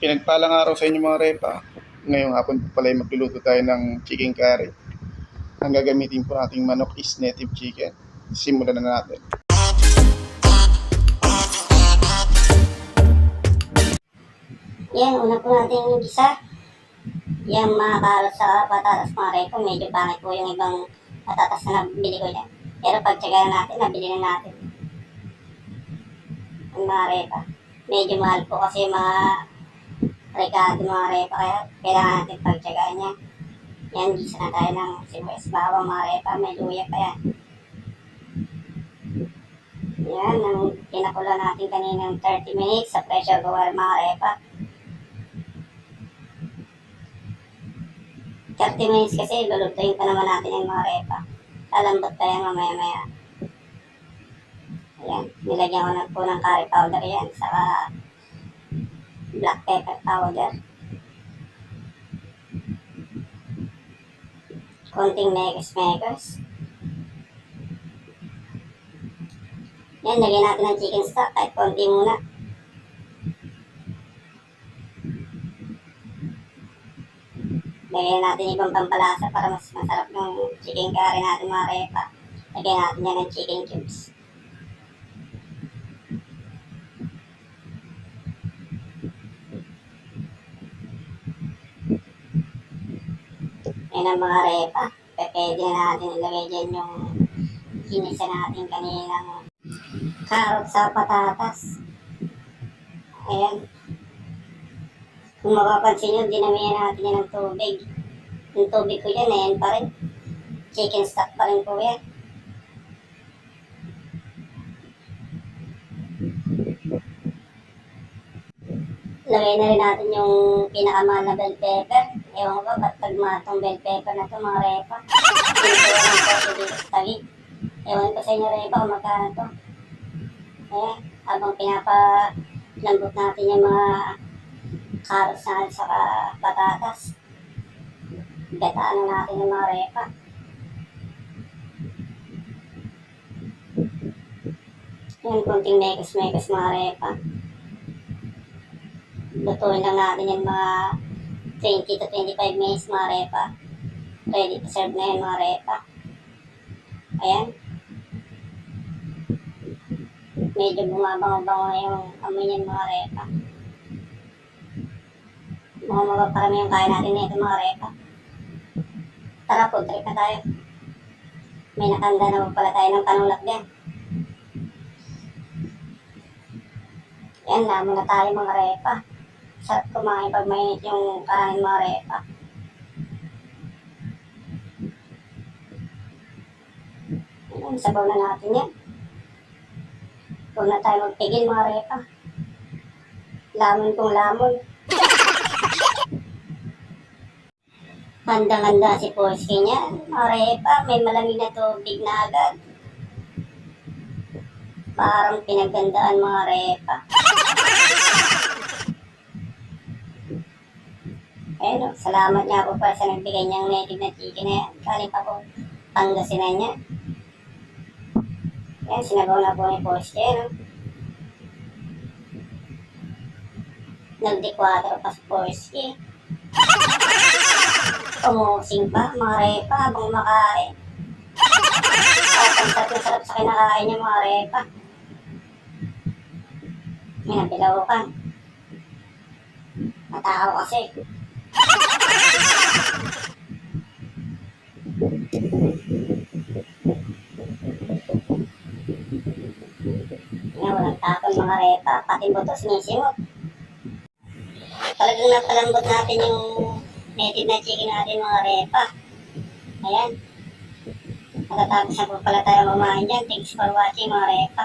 Pinagpalang araw sa inyo mga repa. Ngayong hapon po pala ay magluluto tayo ng chicken curry. Ang gagamitin po nating manok is native chicken. Simulan na natin. Yan, una po natin yung gisa. Yung mga karot sa patatas mga repa, medyo pangit po yung ibang patatas na nabili ko yan. Pero pagtsagaan natin, nabili na natin. Yung mga repa. Medyo mahal po kasi yung mga rekado mga repa, kaya kailangan natin pagtsagaan yan. Yan, gisa na tayo ng sibuyas bawang mga repa, may luya pa yan. Yan, ang pinakula natin kaninang 30 minutes sa pressure cooker mga repa. 30 minutes kasi lulutuin pa naman natin yung mga repa. Lalambot pa yan mamaya-maya. Ayan, nilagyan ko na po ng curry powder yan, saka black pepper powder. Konting megas. Yan, lagyan natin ng chicken stock kahit konti muna. Lagyan natin ibang pampalasa para mas masarap yung chicken curry natin mga repa. Lagyan natin yan ng chicken cubes. Yan ang mga repa. Pwede na natin ilagay dyan yung kinisa natin kaninang carrot sa patatas. Ayan. Kung mapapansin nyo, dinamihan natin yan ng tubig. Yung tubig ko yan, ayan pa rin. Chicken stock pa rin po yan. Lagay na rin natin yung pinakamahal na bell pepper. Ewan ko ba, ba't tagma itong bell pepper na ito mga repa? Ewan ko sa inyo repa kung magkano ito. Ayan, habang pinapalambot natin yung mga carrots na saka patatas. Gataan na natin yung mga repa. Yan, kunting megas mga repa. Lutuin lang natin yung mga 20 to 25 minutes mga repa. Ready to serve na yung mga repa. Ayan. Medyo bumabango-bango na yung amoy niyan mga repa. Mukhang mapaparami yung kaya natin nito mga repa. Tara, food trip na tayo. May nakanda na po pala tayo ng panulak din. Yan, lamon na tayo mga repa. Sarap kumain pag mainit yung kanin mga repa. Yan, sabaw na natin yan. Huwag na tayo magpigil mga repa. Lamon kong lamon. Handang-handa si Polsky niya. Mga repa, may malamig na tubig na agad. Parang pinagandaan mga repa. Ayun, salamat nga po pala sa nagbigay niyang native na chicken na yan. Galing pa po Pangasinan niya. Yan, sinabaw na po ni Polsky. No? Nagdi-4 pa si Polsky. Umusing pa, mga repa, habang makain. At ang sarap sa kinakain niya mga repa. May nabilaw ka. Matao kasi. Walang tapon mga repa, pati buto sinisimot. Talagang napalambot natin yung native na chicken natin mga repa. Ayan. Matatapos na po pala tayo kumain dyan. Thanks for watching mga repa.